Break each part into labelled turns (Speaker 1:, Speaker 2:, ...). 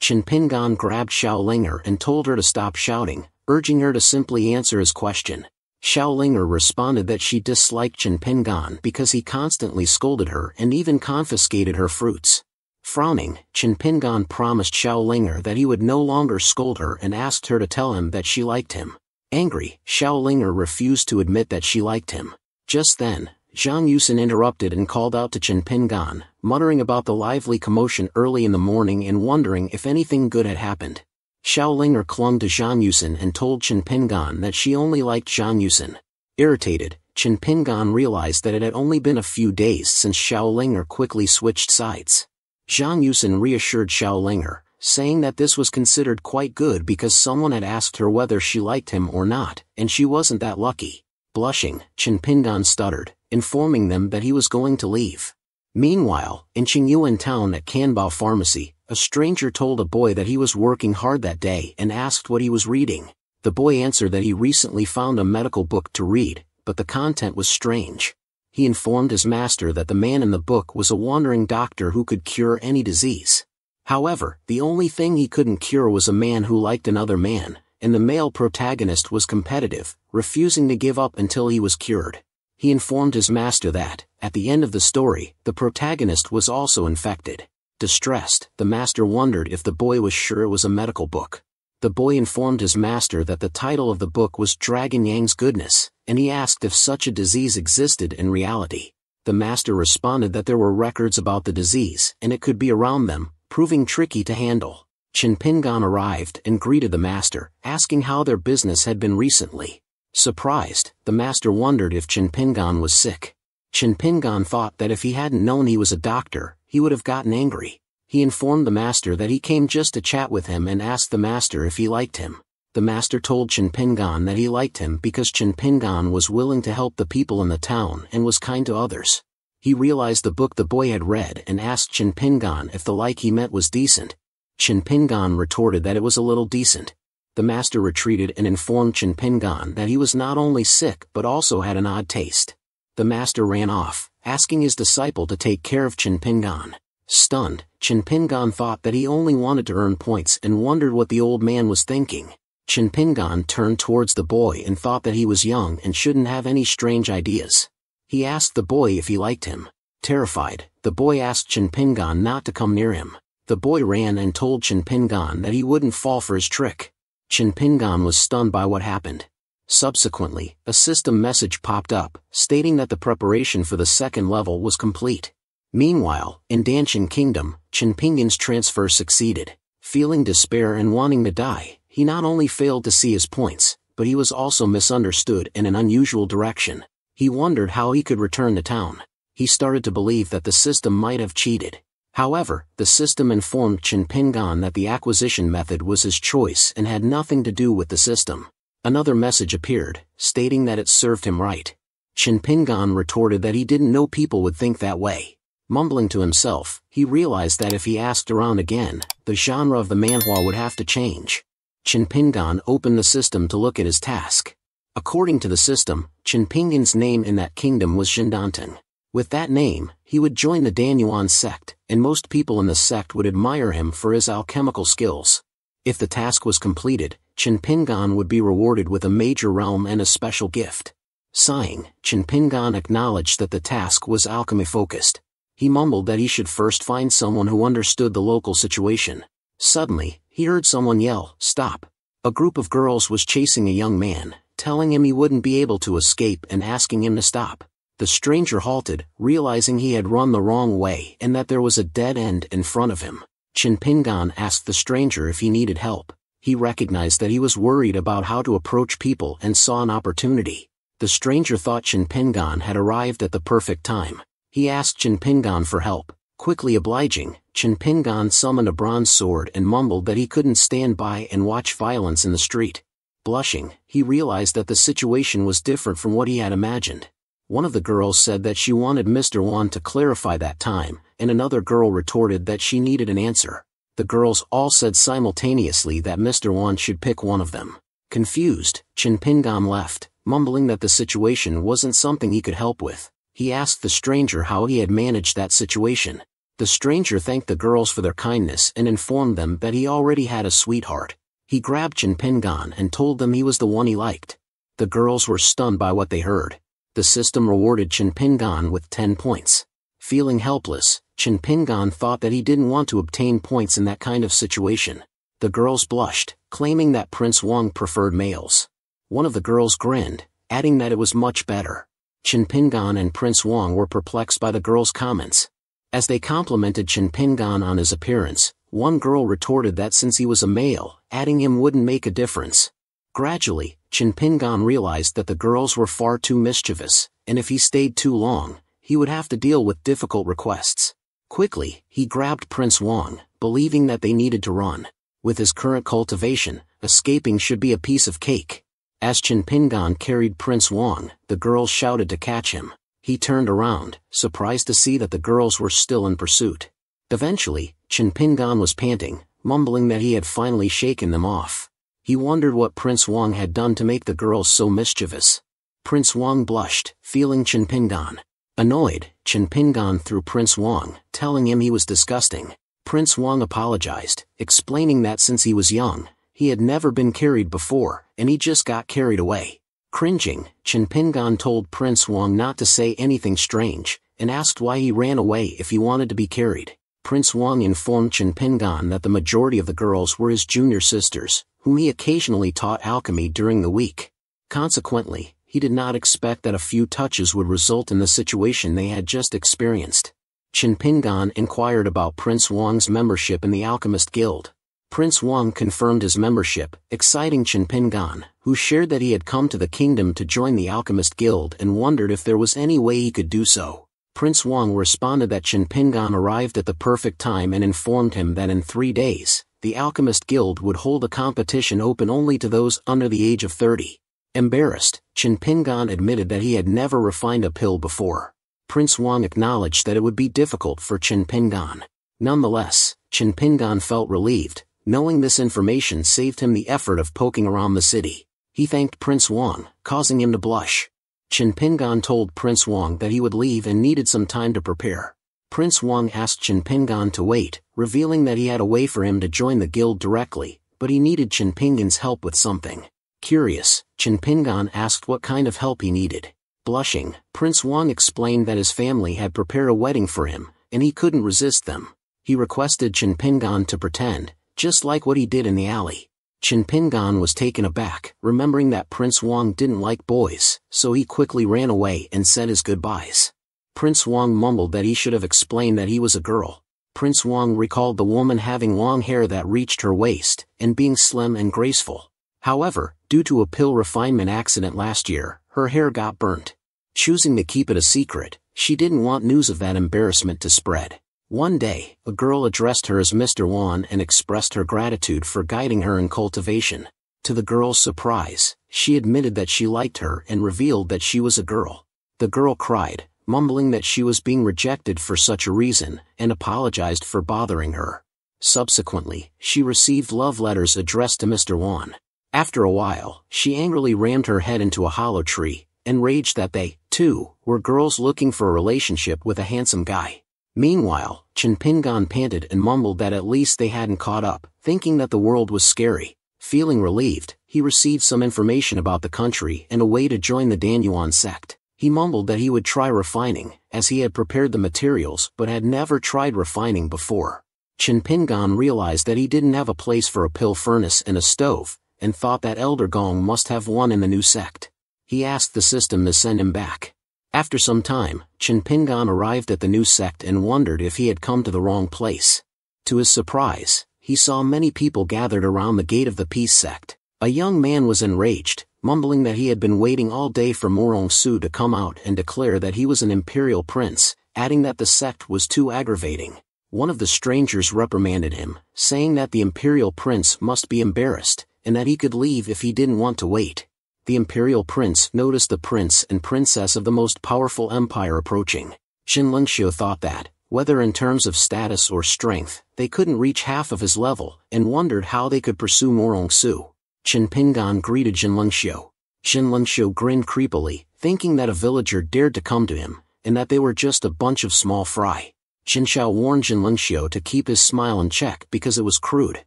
Speaker 1: Chen Pingan grabbed Xiaolinger and told her to stop shouting, urging her to simply answer his question. Xiaolinger responded that she disliked Chen Pingan because he constantly scolded her and even confiscated her fruits. Frowning, Chen Pingan promised Xiaolinger that he would no longer scold her and asked her to tell him that she liked him. Angry, Xiaolinger refused to admit that she liked him. Just then, Zhang Yusin interrupted and called out to Chen Pingan, muttering about the lively commotion early in the morning and wondering if anything good had happened. Xiaolinger clung to Zhang Yusin and told Chen Pingan that she only liked Zhang Yusin. Irritated, Chen Pingan realized that it had only been a few days since Xiaolinger quickly switched sides. Zhang Yusin reassured Xiaolinger, saying that this was considered quite good because someone had asked her whether she liked him or not, and she wasn't that lucky. Blushing, Chen Pingan stuttered, informing them that he was going to leave. Meanwhile, in Qingyuan town at Canbao Pharmacy, a stranger told a boy that he was working hard that day and asked what he was reading. The boy answered that he recently found a medical book to read, but the content was strange. He informed his master that the man in the book was a wandering doctor who could cure any disease. However, the only thing he couldn't cure was a man who liked another man, and the male protagonist was competitive, refusing to give up until he was cured. He informed his master that, at the end of the story, the protagonist was also infected. Distressed, the master wondered if the boy was sure it was a medical book. The boy informed his master that the title of the book was Dragon Yang's Goodness, and he asked if such a disease existed in reality. The master responded that there were records about the disease and it could be around them, proving tricky to handle. Chen Pingan arrived and greeted the master, asking how their business had been recently. Surprised, the master wondered if Chen Pingan was sick. Chen Pingan thought that if he hadn't known he was a doctor, he would have gotten angry. He informed the master that he came just to chat with him and asked the master if he liked him. The master told Chen Pingan that he liked him because Chen Pingan was willing to help the people in the town and was kind to others. He realized the book the boy had read and asked Chen Pingan if the like he meant was decent. Chen Pingan retorted that it was a little decent. The master retreated and informed Chen Pingan that he was not only sick but also had an odd taste. The master ran off, asking his disciple to take care of Chen Pingan. Stunned, Chen Pingan thought that he only wanted to earn points and wondered what the old man was thinking. Chen Pingan turned towards the boy and thought that he was young and shouldn't have any strange ideas. He asked the boy if he liked him. Terrified, the boy asked Chen Pingan not to come near him. The boy ran and told Chen Pingan that he wouldn't fall for his trick. Chen Pingan was stunned by what happened. Subsequently, a system message popped up, stating that the preparation for the second level was complete. Meanwhile, in Danshan Kingdom, Chen Pingan's transfer succeeded. Feeling despair and wanting to die, he not only failed to see his points, but he was also misunderstood in an unusual direction. He wondered how he could return to town. He started to believe that the system might have cheated. However, the system informed Chen Pingan that the acquisition method was his choice and had nothing to do with the system. Another message appeared, stating that it served him right. Chen Pingan retorted that he didn't know people would think that way. Mumbling to himself, he realized that if he asked around again, the genre of the manhwa would have to change. Chen Pingan opened the system to look at his task. According to the system, Chen Pingan's name in that kingdom was Zhendanteng. With that name, he would join the Danyuan sect, and most people in the sect would admire him for his alchemical skills. If the task was completed, Chen Pingan would be rewarded with a major realm and a special gift. Sighing, Chen Pingan acknowledged that the task was alchemy-focused. He mumbled that he should first find someone who understood the local situation. Suddenly, he heard someone yell, "Stop!" A group of girls was chasing a young man, telling him he wouldn't be able to escape and asking him to stop. The stranger halted, realizing he had run the wrong way and that there was a dead end in front of him. Chen Pingan asked the stranger if he needed help. He recognized that he was worried about how to approach people and saw an opportunity. The stranger thought Chen Pingan had arrived at the perfect time. He asked Chen Pingan for help. Quickly obliging, Chen Pingan summoned a bronze sword and mumbled that he couldn't stand by and watch violence in the street. Blushing, he realized that the situation was different from what he had imagined. One of the girls said that she wanted Mr. Wan to clarify that time, and another girl retorted that she needed an answer. The girls all said simultaneously that Mr. Wan should pick one of them. Confused, Chen Pingan left, mumbling that the situation wasn't something he could help with. He asked the stranger how he had managed that situation. The stranger thanked the girls for their kindness and informed them that he already had a sweetheart. He grabbed Chin Pingan and told them he was the one he liked. The girls were stunned by what they heard. The system rewarded Chin Pingan with 10 points. Feeling helpless, Chin Pingan thought that he didn't want to obtain points in that kind of situation. The girls blushed, claiming that Prince Wang preferred males. One of the girls grinned, adding that it was much better. Chin Pingan and Prince Wang were perplexed by the girls' comments. As they complimented Chin Pingan on his appearance, one girl retorted that since he was a male, adding him wouldn't make a difference. Gradually, Chin Pingan realized that the girls were far too mischievous, and if he stayed too long, he would have to deal with difficult requests. Quickly, he grabbed Prince Wang, believing that they needed to run. With his current cultivation, escaping should be a piece of cake. As Chin Pingan carried Prince Wang, the girls shouted to catch him. He turned around, surprised to see that the girls were still in pursuit. Eventually, Chin Pingan was panting, mumbling that he had finally shaken them off. He wondered what Prince Wang had done to make the girls so mischievous. Prince Wang blushed, feeling Chin Pingan. Annoyed, Chin Pingan threw Prince Wang, telling him he was disgusting. Prince Wang apologized, explaining that since he was young, he had never been carried before, and he just got carried away. Cringing, Chin Pingan told Prince Wang not to say anything strange, and asked why he ran away if he wanted to be carried. Prince Wang informed Chin Pingan that the majority of the girls were his junior sisters, whom he occasionally taught alchemy during the week. Consequently, he did not expect that a few touches would result in the situation they had just experienced. Chin Pingan inquired about Prince Wang's membership in the Alchemist Guild. Prince Wang confirmed his membership, exciting Chin Pingan, who shared that he had come to the kingdom to join the Alchemist Guild and wondered if there was any way he could do so. Prince Wang responded that Chin Pingan arrived at the perfect time and informed him that in 3 days, the Alchemist Guild would hold a competition open only to those under the age of 30. Embarrassed, Chin Pingan admitted that he had never refined a pill before. Prince Wang acknowledged that it would be difficult for Chin Pingan. Nonetheless, Chin Pingan felt relieved, knowing this information saved him the effort of poking around the city. He thanked Prince Wang, causing him to blush. Chin Pingan told Prince Wang that he would leave and needed some time to prepare. Prince Wang asked Chin Pingan to wait, revealing that he had a way for him to join the guild directly, but he needed Chin Pingan's help with something. Curious, Chin Pingan asked what kind of help he needed. Blushing, Prince Wang explained that his family had prepared a wedding for him, and he couldn't resist them. He requested Chin Pingan to pretend, just like what he did in the alley. Chin Pingan was taken aback, remembering that Prince Wang didn't like boys, so he quickly ran away and said his goodbyes. Prince Wang mumbled that he should have explained that he was a girl. Prince Wang recalled the woman having long hair that reached her waist, and being slim and graceful. However, due to a pill refinement accident last year, her hair got burnt. Choosing to keep it a secret, she didn't want news of that embarrassment to spread. One day, a girl addressed her as Mr. Wan and expressed her gratitude for guiding her in cultivation. To the girl's surprise, she admitted that she liked her and revealed that she was a girl. The girl cried, mumbling that she was being rejected for such a reason, and apologized for bothering her. Subsequently, she received love letters addressed to Mr. Wan. After a while, she angrily rammed her head into a hollow tree, and raged that they, too, were girls looking for a relationship with a handsome guy. Meanwhile, Chin Pingan panted and mumbled that at least they hadn't caught up, thinking that the world was scary. Feeling relieved, he received some information about the country and a way to join the Danyuan sect. He mumbled that he would try refining, as he had prepared the materials but had never tried refining before. Chin Pingan realized that he didn't have a place for a pill furnace and a stove, and thought that Elder Gong must have one in the new sect. He asked the system to send him back. After some time, Chin Pingan arrived at the new sect and wondered if he had come to the wrong place. To his surprise, he saw many people gathered around the gate of the Peace sect. A young man was enraged, mumbling that he had been waiting all day for Morong Su to come out and declare that he was an imperial prince, adding that the sect was too aggravating. One of the strangers reprimanded him, saying that the imperial prince must be embarrassed, and that he could leave if he didn't want to wait. The imperial prince noticed the prince and princess of the most powerful empire approaching. Xin Lengxiu thought that, whether in terms of status or strength, they couldn't reach half of his level, and wondered how they could pursue Morong Su. Chin Pingan greeted Xin Lengxiu. Xin Lengxiu grinned creepily, thinking that a villager dared to come to him, and that they were just a bunch of small fry. Jinxiao warned Jinlongxiu to keep his smile in check because it was crude.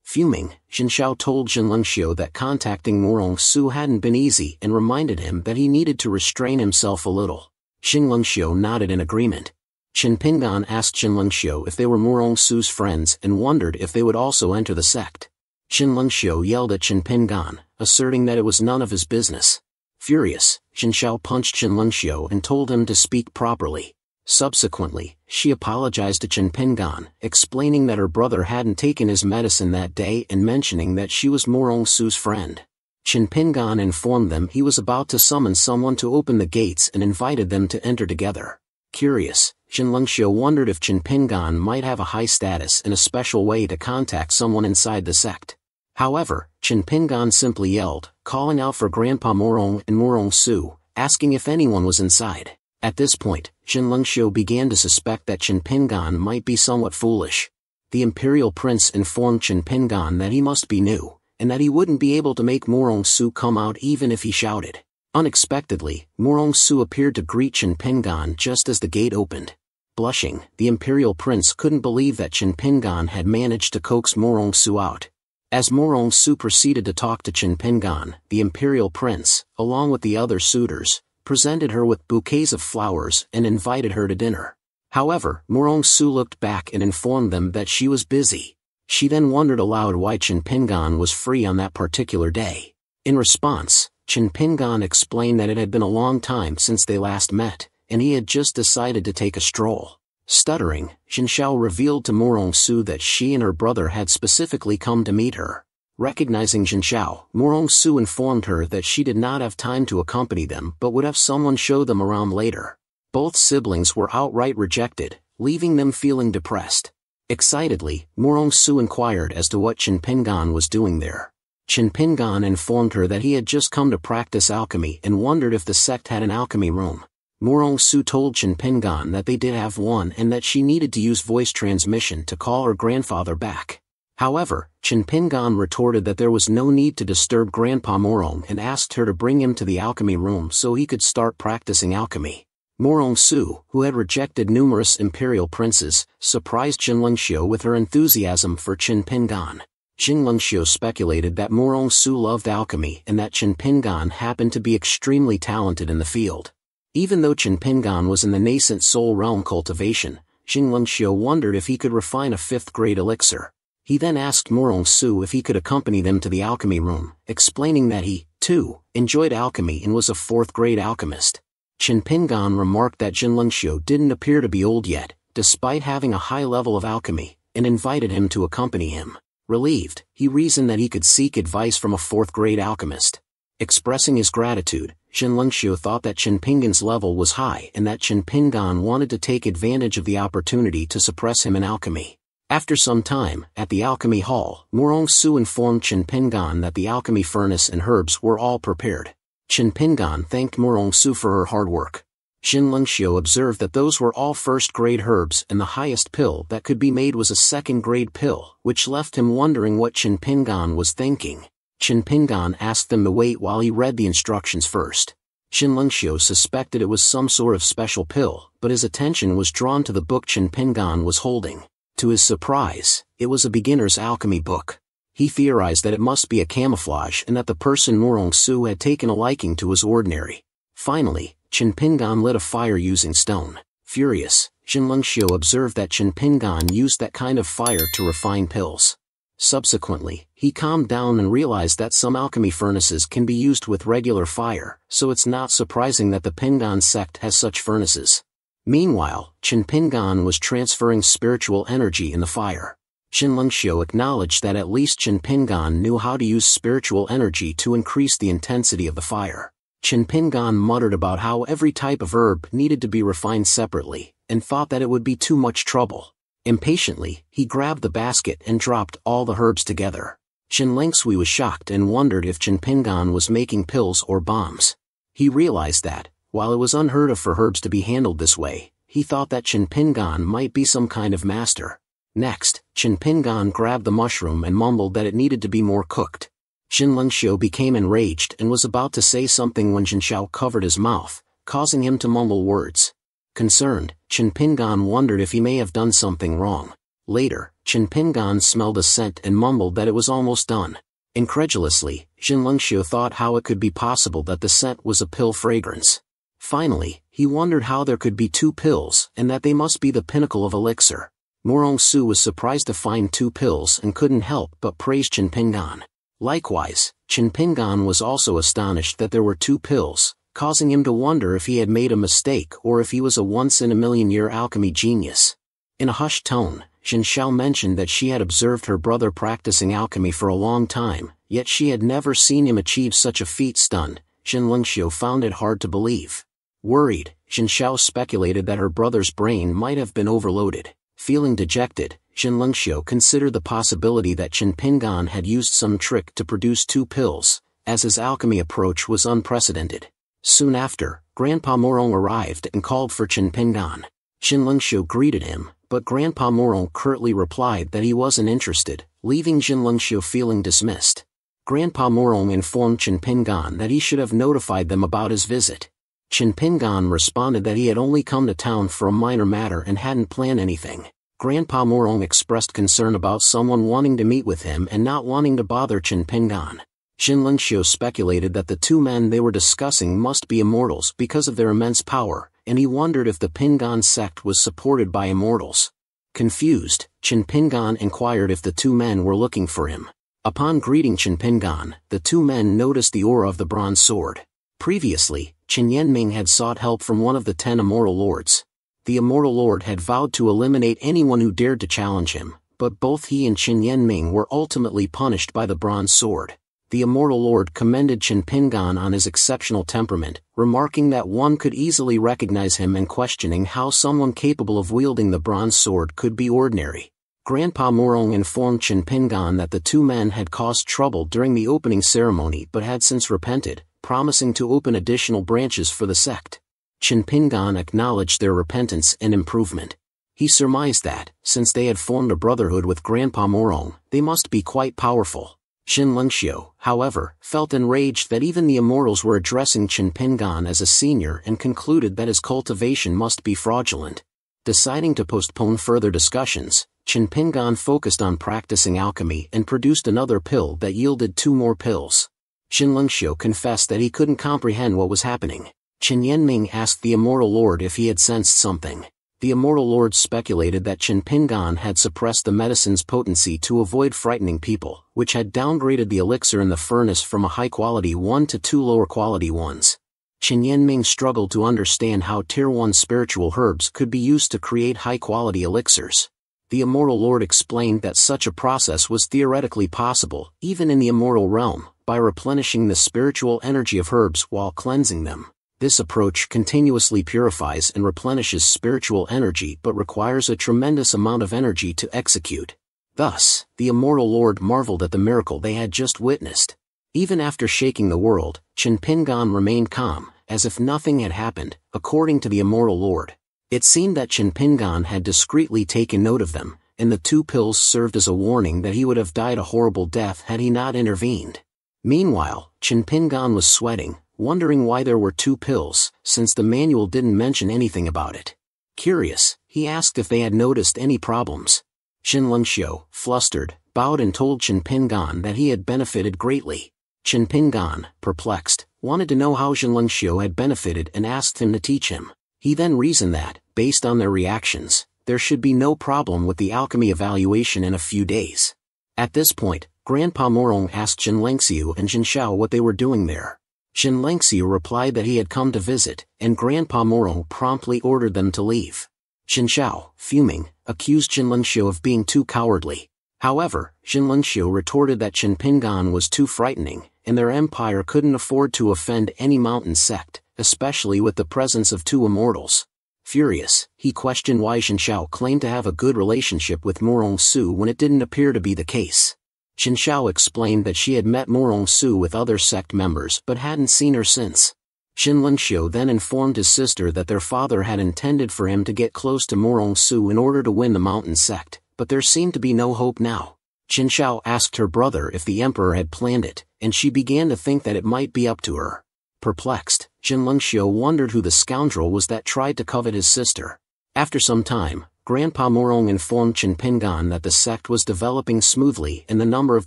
Speaker 1: Fuming, Jinxiao told Jinlongxiu that contacting Morong-su hadn't been easy and reminded him that he needed to restrain himself a little. Jinlongxiu nodded in agreement. Chen Pingan asked Jinlongxiu if they were Morong-su's friends and wondered if they would also enter the sect. Jinlongxiu yelled at Chen Pingan, asserting that it was none of his business. Furious, Jinxiao punched Jinlongxiu and told him to speak properly. Subsequently, she apologized to Chen Pingan, explaining that her brother hadn't taken his medicine that day and mentioning that she was Morong-su's friend. Chen Pingan informed them he was about to summon someone to open the gates and invited them to enter together. Curious, Jinlongxiu wondered if Chen Pingan might have a high status and a special way to contact someone inside the sect. However, Chen Pingan simply yelled, calling out for Grandpa Morong and Morong-su, asking if anyone was inside. At this point, Jinlongxiu began to suspect that Chen Pingan might be somewhat foolish. The Imperial Prince informed Chen Pingan that he must be new, and that he wouldn't be able to make Morong-su come out even if he shouted. Unexpectedly, Morong-su appeared to greet Chen Pingan just as the gate opened. Blushing, the Imperial Prince couldn't believe that Chen Pingan had managed to coax Morong-su out. As Morong-su proceeded to talk to Chen Pingan, the Imperial Prince, along with the other suitors, presented her with bouquets of flowers and invited her to dinner. However, Morong-su looked back and informed them that she was busy. She then wondered aloud why Chen Pingan was free on that particular day. In response, Chen Pingan explained that it had been a long time since they last met, and he had just decided to take a stroll. Stuttering, Jinxiao revealed to Morong-su that she and her brother had specifically come to meet her. Recognizing Jinxiao, Morong-su informed her that she did not have time to accompany them but would have someone show them around later. Both siblings were outright rejected, leaving them feeling depressed. Excitedly, Morong-su inquired as to what Chen Pingan was doing there. Chen Pingan informed her that he had just come to practice alchemy and wondered if the sect had an alchemy room. Morong-su told Chen Pingan that they did have one and that she needed to use voice transmission to call her grandfather back. However, Chen Pingan retorted that there was no need to disturb Grandpa Morong and asked her to bring him to the alchemy room so he could start practicing alchemy. Morong-su, who had rejected numerous imperial princes, surprised Jinlongxiu with her enthusiasm for Chen Pingan. Jinlongxiu speculated that Morong-su loved alchemy and that Chen Pingan happened to be extremely talented in the field. Even though Chen Pingan was in the nascent soul realm cultivation, Jinlongxiu wondered if he could refine a 5th-grade elixir. He then asked Morong-su if he could accompany them to the alchemy room, explaining that he, too, enjoyed alchemy and was a 4th-grade alchemist. Chen Pingan remarked that Jinlongxiu didn't appear to be old yet, despite having a high level of alchemy, and invited him to accompany him. Relieved, he reasoned that he could seek advice from a 4th-grade alchemist. Expressing his gratitude, Jinlongxiu thought that Chen Pingan's level was high and that Chen Pingan wanted to take advantage of the opportunity to suppress him in alchemy. After some time, at the alchemy hall, Morong-su informed Chen Pingan that the alchemy furnace and herbs were all prepared. Chen Pingan thanked Morong-su for her hard work. Jinlongxiu observed that those were all 1st-grade herbs and the highest pill that could be made was a 2nd-grade pill, which left him wondering what Chen Pingan was thinking. Chen Pingan asked them to wait while he read the instructions first. Jinlongxiu suspected it was some sort of special pill, but his attention was drawn to the book Chen Pingan was holding. To his surprise, it was a beginner's alchemy book. He theorized that it must be a camouflage and that the person Morong-su had taken a liking to was ordinary. Finally, Chen Pingan lit a fire using stone. Furious, Jinlongxiu observed that Chen Pingan used that kind of fire to refine pills. Subsequently, he calmed down and realized that some alchemy furnaces can be used with regular fire, so it's not surprising that the Pingan sect has such furnaces. Meanwhile, Chen Pingan was transferring spiritual energy in the fire. Jinlongxiu acknowledged that at least Chen Pingan knew how to use spiritual energy to increase the intensity of the fire. Chen Pingan muttered about how every type of herb needed to be refined separately, and thought that it would be too much trouble. Impatiently, he grabbed the basket and dropped all the herbs together. Jinlongxiu was shocked and wondered if Chen Pingan was making pills or bombs. He realized that, while it was unheard of for herbs to be handled this way, he thought that Chen Pingan might be some kind of master. Next, Chen Pingan grabbed the mushroom and mumbled that it needed to be more cooked. Jinlongxiu became enraged and was about to say something when Jinxiao covered his mouth, causing him to mumble words. Concerned, Chen Pingan wondered if he may have done something wrong. Later, Chen Pingan smelled a scent and mumbled that it was almost done. Incredulously, Jin Lengxiu thought how it could be possible that the scent was a pill fragrance. Finally, he wondered how there could be 2 pills and that they must be the pinnacle of elixir. Morong Su was surprised to find 2 pills and couldn't help but praise Chen Pingan. Likewise, Chen Pingan was also astonished that there were 2 pills, causing him to wonder if he had made a mistake or if he was a once-in-a-million-year alchemy genius. In a hushed tone, Jin Xiao mentioned that she had observed her brother practicing alchemy for a long time, yet she had never seen him achieve such a feat. Stunned, Jin Lengxiu found it hard to believe. Worried, Jin Xiao speculated that her brother's brain might have been overloaded. Feeling dejected, Jin Lengxiu considered the possibility that Chen Pingan had used some trick to produce 2 pills, as his alchemy approach was unprecedented. Soon after, Grandpa Morong arrived and called for Chen Pingan. Jin Lengxiu greeted him, but Grandpa Morong curtly replied that he wasn't interested, leaving Jin Lengxiu feeling dismissed. Grandpa Morong informed Chen Pingan that he should have notified them about his visit. Chen Pingan responded that he had only come to town for a minor matter and hadn't planned anything. Grandpa Morong expressed concern about someone wanting to meet with him and not wanting to bother Chen Pingan. Jin Lengxiu speculated that the 2 men they were discussing must be immortals because of their immense power, and he wondered if the Pingan sect was supported by immortals. Confused, Chen Pingan inquired if the 2 men were looking for him. Upon greeting Chen Pingan, the 2 men noticed the aura of the bronze sword. Previously, Chen Yanming had sought help from one of the 10 immortal lords. The immortal lord had vowed to eliminate anyone who dared to challenge him, but both he and Chen Yanming were ultimately punished by the bronze sword. The immortal lord commended Chen Pingan on his exceptional temperament, remarking that one could easily recognize him and questioning how someone capable of wielding the bronze sword could be ordinary. Grandpa Morong informed Chen Pingan that the 2 men had caused trouble during the opening ceremony but had since repented, promising to open additional branches for the sect. Chen Pingan acknowledged their repentance and improvement. He surmised that, since they had formed a brotherhood with Grandpa Morong, they must be quite powerful. Jin Lengxiu, however, felt enraged that even the immortals were addressing Chen Pingan as a senior and concluded that his cultivation must be fraudulent. Deciding to postpone further discussions, Chen Pingan focused on practicing alchemy and produced another pill that yielded 2 more pills. Jin Lengxiu confessed that he couldn't comprehend what was happening. Chen Yanming asked the immortal lord if he had sensed something. The immortal lord speculated that Chen Pingan had suppressed the medicine's potency to avoid frightening people, which had downgraded the elixir in the furnace from a high-quality one to 2 lower-quality ones. Chen Yanming struggled to understand how Tier 1 spiritual herbs could be used to create high-quality elixirs. The immortal lord explained that such a process was theoretically possible, even in the immortal realm, by replenishing the spiritual energy of herbs while cleansing them. This approach continuously purifies and replenishes spiritual energy but requires a tremendous amount of energy to execute. Thus, the immortal lord marveled at the miracle they had just witnessed. Even after shaking the world, Chen Pingan remained calm, as if nothing had happened, according to the immortal lord. It seemed that Chen Pingan had discreetly taken note of them, and the 2 pills served as a warning that he would have died a horrible death had he not intervened. Meanwhile, Chen Pingan was sweating, wondering why there were 2 pills, since the manual didn't mention anything about it. Curious, he asked if they had noticed any problems. Jin Lengxiu, flustered, bowed and told Chen Pingan that he had benefited greatly. Chen Pingan, perplexed, wanted to know how Jin Lengxiu had benefited and asked him to teach him. He then reasoned that, based on their reactions, there should be no problem with the alchemy evaluation in a few days. At this point, Grandpa Morong asked Jin Lengxiu and Jin Xiao what they were doing there. Jin Lengxiu replied that he had come to visit, and Grandpa Morong promptly ordered them to leave. Jin Xiao, fuming, accused Jin Lengxiu of being too cowardly. However, Jin Lengxiu retorted that Chen Pingan was too frightening, and their empire couldn't afford to offend any mountain sect, especially with the presence of 2 immortals. Furious, he questioned why Jin Xiao claimed to have a good relationship with Morong Su when it didn't appear to be the case. Jin Xiao explained that she had met Morong Su with other sect members but hadn't seen her since. Jin Lengxiu then informed his sister that their father had intended for him to get close to Morong Su in order to win the mountain sect, but there seemed to be no hope now. Jin Xiao asked her brother if the emperor had planned it, and she began to think that it might be up to her. Perplexed, Jin Lengxiu wondered who the scoundrel was that tried to covet his sister. After some time, Grandpa Morong informed Chen Pingan that the sect was developing smoothly and the number of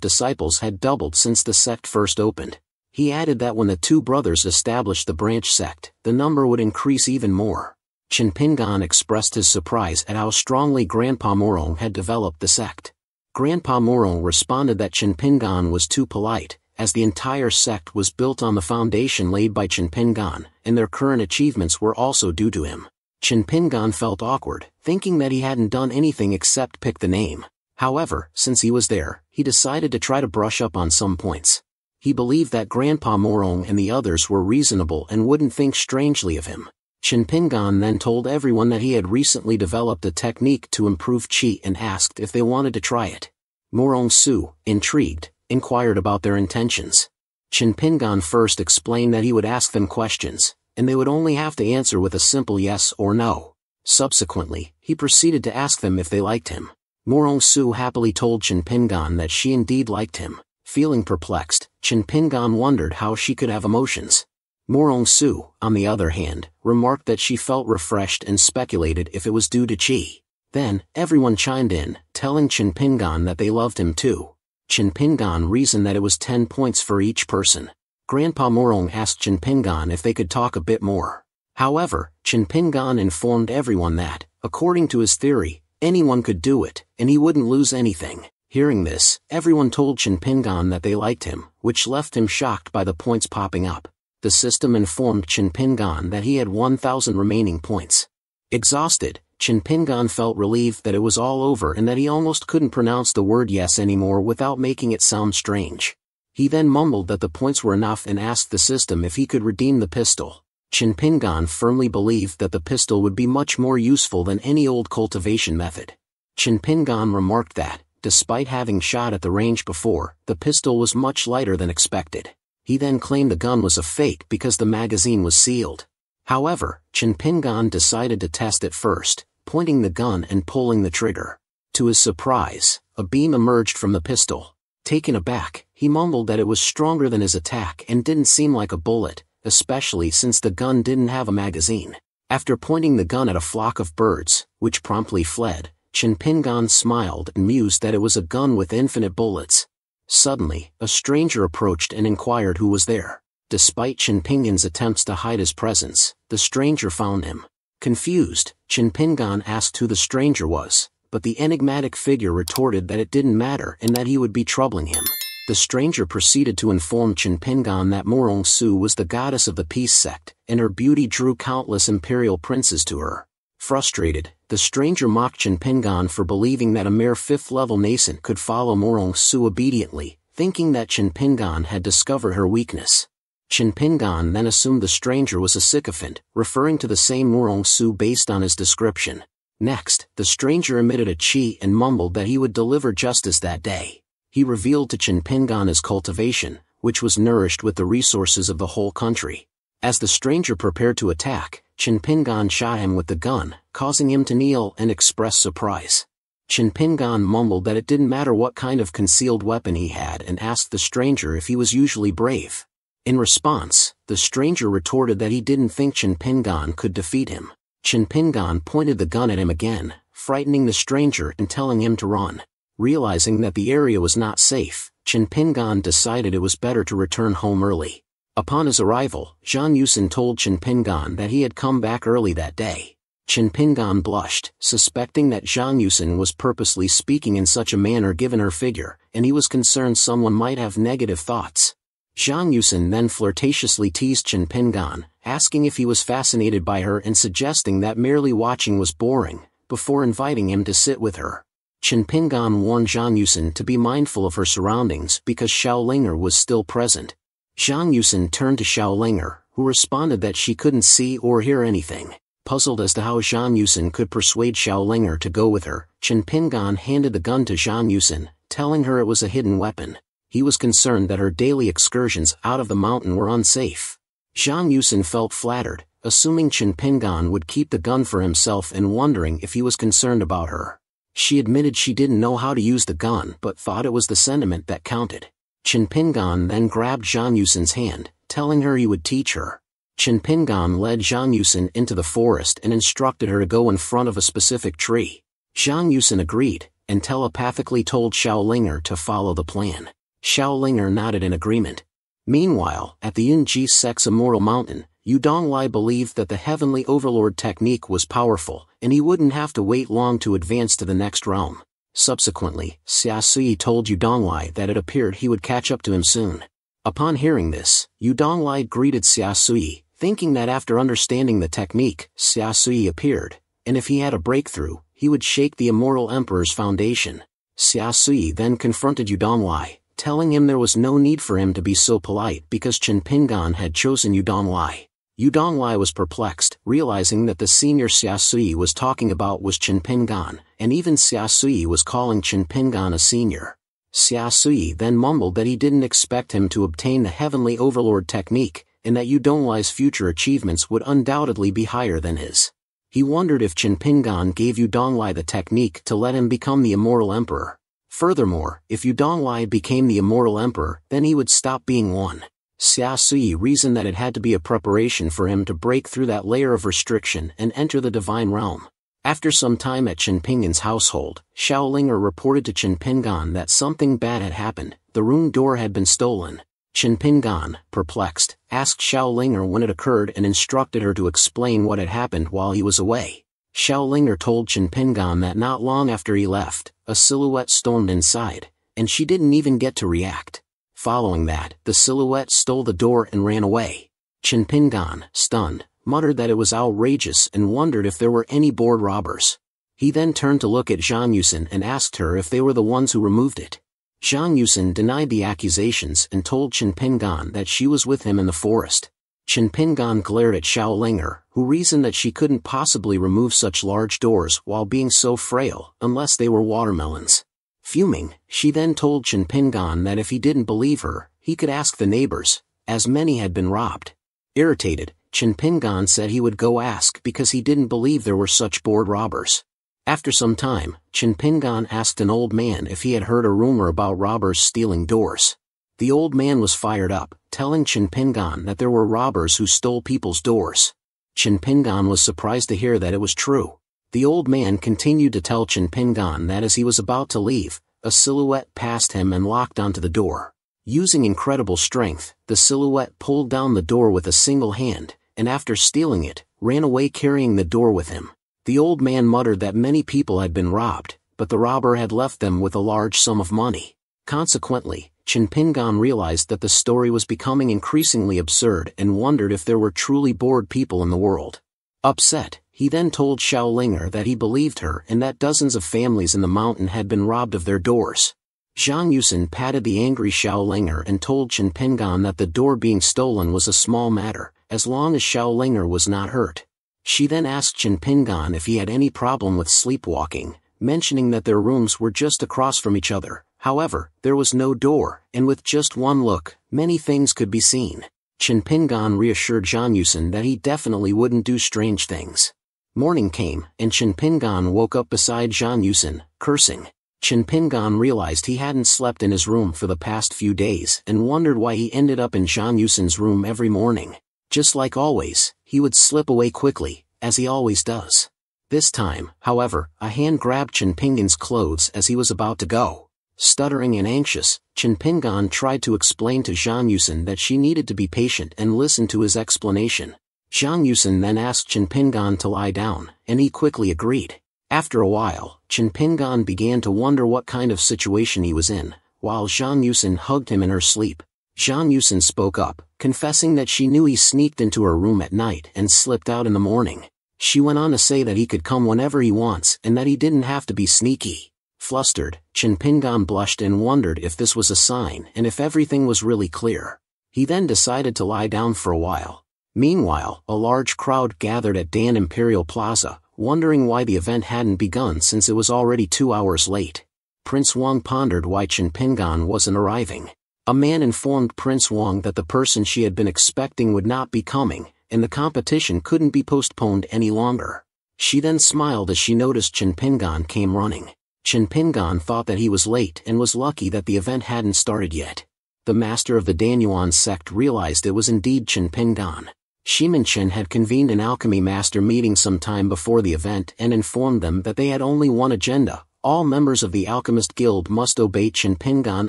Speaker 1: disciples had doubled since the sect first opened. He added that when the two brothers established the branch sect, the number would increase even more. Chen Pingan expressed his surprise at how strongly Grandpa Morong had developed the sect. Grandpa Morong responded that Chen Pingan was too polite, as the entire sect was built on the foundation laid by Chen Pingan, and their current achievements were also due to him. Chen Pingan felt awkward, thinking that he hadn't done anything except pick the name. However, since he was there, he decided to try to brush up on some points. He believed that Grandpa Morong and the others were reasonable and wouldn't think strangely of him. Chen Pingan then told everyone that he had recently developed a technique to improve qi and asked if they wanted to try it. Morong Su, intrigued, inquired about their intentions. Chen Pingan first explained that he would ask them questions, and they would only have to answer with a simple yes or no. Subsequently, he proceeded to ask them if they liked him. Morong Su happily told Chen Pingan that she indeed liked him. Feeling perplexed, Chen Pingan wondered how she could have emotions. Morong Su, on the other hand, remarked that she felt refreshed and speculated if it was due to qi. Then, everyone chimed in, telling Chen Pingan that they loved him too. Chen Pingan reasoned that it was 10 points for each person. Grandpa Morong asked Chen Pingan if they could talk a bit more. However, Chen Pingan informed everyone that, according to his theory, anyone could do it, and he wouldn't lose anything. Hearing this, everyone told Chen Pingan that they liked him, which left him shocked by the points popping up. The system informed Chen Pingan that he had 1,000 remaining points. Exhausted, Chen Pingan felt relieved that it was all over and that he almost couldn't pronounce the word yes anymore without making it sound strange. He then mumbled that the points were enough and asked the system if he could redeem the pistol. Chen Pingan firmly believed that the pistol would be much more useful than any old cultivation method. Chen Pingan remarked that, despite having shot at the range before, the pistol was much lighter than expected. He then claimed the gun was a fake because the magazine was sealed. However, Chen Pingan decided to test it first, pointing the gun and pulling the trigger. To his surprise, a beam emerged from the pistol. Taken aback, he mumbled that it was stronger than his attack and didn't seem like a bullet, especially since the gun didn't have a magazine. After pointing the gun at a flock of birds, which promptly fled, Chen Pingan smiled and mused that it was a gun with infinite bullets. Suddenly, a stranger approached and inquired who was there. Despite Chen Pingan's attempts to hide his presence, the stranger found him. Confused, Chen Pingan asked who the stranger was, but the enigmatic figure retorted that it didn't matter and that he would be troubling him. The stranger proceeded to inform Chen Pingan that Morong Su was the goddess of the peace sect, and her beauty drew countless imperial princes to her. Frustrated, the stranger mocked Chen Pingan for believing that a mere 5th-level nascent could follow Morong Su obediently, thinking that Chen Pingan had discovered her weakness. Chen Pingan then assumed the stranger was a sycophant, referring to the same Morong Su based on his description. Next, the stranger emitted a qi and mumbled that he would deliver justice that day. He revealed to Chen Pingan his cultivation, which was nourished with the resources of the whole country. As the stranger prepared to attack, Chen Pingan shot him with the gun, causing him to kneel and express surprise. Chen Pingan mumbled that it didn't matter what kind of concealed weapon he had and asked the stranger if he was usually brave. In response, the stranger retorted that he didn't think Chen Pingan could defeat him. Chen Pingan pointed the gun at him again, frightening the stranger and telling him to run. Realizing that the area was not safe, Chen Pingan decided it was better to return home early. Upon his arrival, Zhang Yusin told Chen Pingan that he had come back early that day. Chen Pingan blushed, suspecting that Zhang Yusin was purposely speaking in such a manner given her figure, and he was concerned someone might have negative thoughts. Zhang Yusin then flirtatiously teased Chen Pingan, asking if he was fascinated by her and suggesting that merely watching was boring, before inviting him to sit with her. Chen Pingan warned Zhang Yusin to be mindful of her surroundings because Xiaolinger was still present. Zhang Yusin turned to Xiaolinger, who responded that she couldn't see or hear anything. Puzzled as to how Zhang Yusin could persuade Xiaolinger to go with her, Chen Pingan handed the gun to Zhang Yusin, telling her it was a hidden weapon. He was concerned that her daily excursions out of the mountain were unsafe. Zhang Yusin felt flattered, assuming Chen Pingan would keep the gun for himself and wondering if he was concerned about her. She admitted she didn't know how to use the gun but thought it was the sentiment that counted. Chen Pingan then grabbed Zhang Yusin's hand, telling her he would teach her. Chen Pingan led Zhang Yusin into the forest and instructed her to go in front of a specific tree. Zhang Yusin agreed, and telepathically told Xiaolinger to follow the plan. Xiaolinger nodded in agreement. Meanwhile, at the Yunji Sect's Immortal Mountain, Yu Donglai believed that the Heavenly Overlord technique was powerful, and he wouldn't have to wait long to advance to the next realm. Subsequently, Xia Sui told Yu Donglai that it appeared he would catch up to him soon. Upon hearing this, Yu Donglai greeted Xia Sui, thinking that after understanding the technique, Xia Sui appeared, and if he had a breakthrough, he would shake the Immortal Emperor's foundation. Xia Sui then confronted Yu Donglai, telling him there was no need for him to be so polite because Chen Pingan had chosen Yu Donglai. Yu Donglai was perplexed, realizing that the senior Xia Sui was talking about was Chen Pingan, and even Xia Sui was calling Chen Pingan a senior. Xia Sui then mumbled that he didn't expect him to obtain the Heavenly Overlord technique, and that Yu Donglai's future achievements would undoubtedly be higher than his. He wondered if Chen Pingan gave Yu Donglai the technique to let him become the Immortal Emperor. Furthermore, if Yu Donglai became the Immortal Emperor, then he would stop being one. Xia Sui reasoned that it had to be a preparation for him to break through that layer of restriction and enter the Divine Realm. After some time at Chen Pingan's household, Xiaolinger reported to Chen Pingan that something bad had happened. The room door had been stolen. Chen Pingan, perplexed, asked Xiaolinger when it occurred and instructed her to explain what had happened while he was away. Xiaolinger told Chen Pingan that not long after he left, a silhouette stormed inside, and she didn't even get to react. Following that, the silhouette stole the door and ran away. Chen Pingan, stunned, muttered that it was outrageous and wondered if there were any bored robbers. He then turned to look at Zhang Yusin and asked her if they were the ones who removed it. Zhang Yusin denied the accusations and told Chen Pingan that she was with him in the forest. Chen Pingan glared at Xiaolinger, who reasoned that she couldn't possibly remove such large doors while being so frail unless they were watermelons. Fuming, she then told Chen Pingan that if he didn't believe her, he could ask the neighbors, as many had been robbed. Irritated, Chen Pingan said he would go ask because he didn't believe there were such bored robbers. After some time, Chen Pingan asked an old man if he had heard a rumor about robbers stealing doors. The old man was fired up, telling Chen Pingan that there were robbers who stole people's doors. Chen Pingan was surprised to hear that it was true. The old man continued to tell Chen Pingan that as he was about to leave, a silhouette passed him and locked onto the door. Using incredible strength, the silhouette pulled down the door with a single hand, and after stealing it, ran away carrying the door with him. The old man muttered that many people had been robbed, but the robber had left them with a large sum of money. Consequently, Chen Pingan realized that the story was becoming increasingly absurd and wondered if there were truly bored people in the world. Upset, he then told Xiaolinger that he believed her and that dozens of families in the mountain had been robbed of their doors. Zhang Yusin patted the angry Xiaolinger and told Chen Pingan that the door being stolen was a small matter, as long as Xiaolinger was not hurt. She then asked Chen Pingan if he had any problem with sleepwalking, mentioning that their rooms were just across from each other. However, there was no door, and with just one look, many things could be seen. Chen Pingan reassured Zhang Yusin that he definitely wouldn't do strange things. Morning came, and Chen Pingan woke up beside Zhang Yusin, cursing. Chen Pingan realized he hadn't slept in his room for the past few days and wondered why he ended up in Zhang Yusin's room every morning. Just like always, he would slip away quickly, as he always does. This time, however, a hand grabbed Chen Pingan's clothes as he was about to go. Stuttering and anxious, Chen Pingan tried to explain to Zhang Yusin that she needed to be patient and listen to his explanation. Zhang Yusin then asked Chen Pingan to lie down, and he quickly agreed. After a while, Chen Pingan began to wonder what kind of situation he was in, while Zhang Yusin hugged him in her sleep. Zhang Yusin spoke up, confessing that she knew he sneaked into her room at night and slipped out in the morning. She went on to say that he could come whenever he wants and that he didn't have to be sneaky. Flustered, Chen Pingan blushed and wondered if this was a sign and if everything was really clear. He then decided to lie down for a while. Meanwhile, a large crowd gathered at Dan Imperial Plaza, wondering why the event hadn't begun since it was already 2 hours late. Prince Wang pondered why Chen Pingan wasn't arriving. A man informed Prince Wang that the person she had been expecting would not be coming, and the competition couldn't be postponed any longer. She then smiled as she noticed Chen Pingan came running. Chen Pingan thought that he was late and was lucky that the event hadn't started yet. The master of the Danyuan sect realized it was indeed Chen Pingan. Shimin-chen had convened an alchemy master meeting some time before the event and informed them that they had only one agenda: all members of the Alchemist Guild must obey Chen Pingan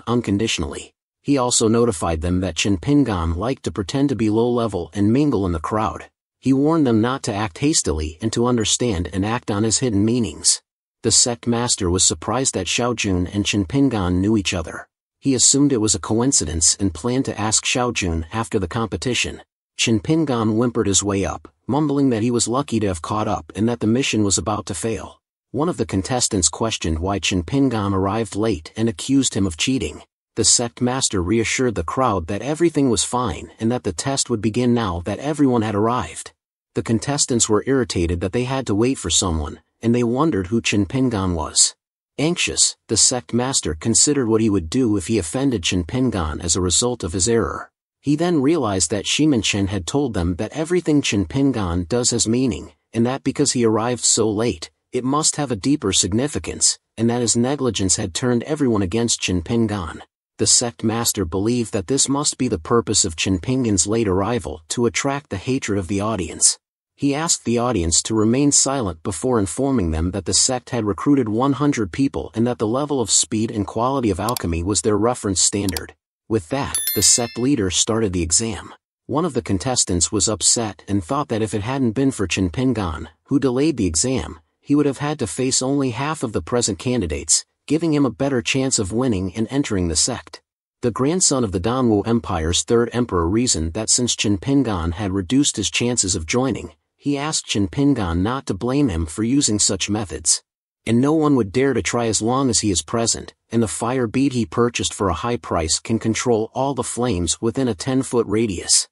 Speaker 1: unconditionally. He also notified them that Chen Pingan liked to pretend to be low-level and mingle in the crowd. He warned them not to act hastily and to understand and act on his hidden meanings. The sect master was surprised that Xiaojun and Chen Pingan knew each other. He assumed it was a coincidence and planned to ask Xiaojun after the competition. Chen Pingan whimpered his way up, mumbling that he was lucky to have caught up and that the mission was about to fail. One of the contestants questioned why Chen Pingan arrived late and accused him of cheating. The sect master reassured the crowd that everything was fine and that the test would begin now that everyone had arrived. The contestants were irritated that they had to wait for someone, and they wondered who Chen Pingan was. Anxious, the sect master considered what he would do if he offended Chen Pingan as a result of his error. He then realized that Shimin-chen had told them that everything Chen Pingan does has meaning, and that because he arrived so late, it must have a deeper significance, and that his negligence had turned everyone against Chen Pingan. The sect master believed that this must be the purpose of Chen Pingan's late arrival, to attract the hatred of the audience. He asked the audience to remain silent before informing them that the sect had recruited 100 people and that the level of speed and quality of alchemy was their reference standard. With that, the sect leader started the exam. One of the contestants was upset and thought that if it hadn't been for Chen Pingan, who delayed the exam, he would have had to face only half of the present candidates, giving him a better chance of winning and entering the sect. The grandson of the Danwu Empire's third emperor reasoned that since Chen Pingan had reduced his chances of joining, he asked Chen Pingan not to blame him for using such methods. And no one would dare to try as long as he is present, and the fire bead he purchased for a high price can control all the flames within a 10-foot radius.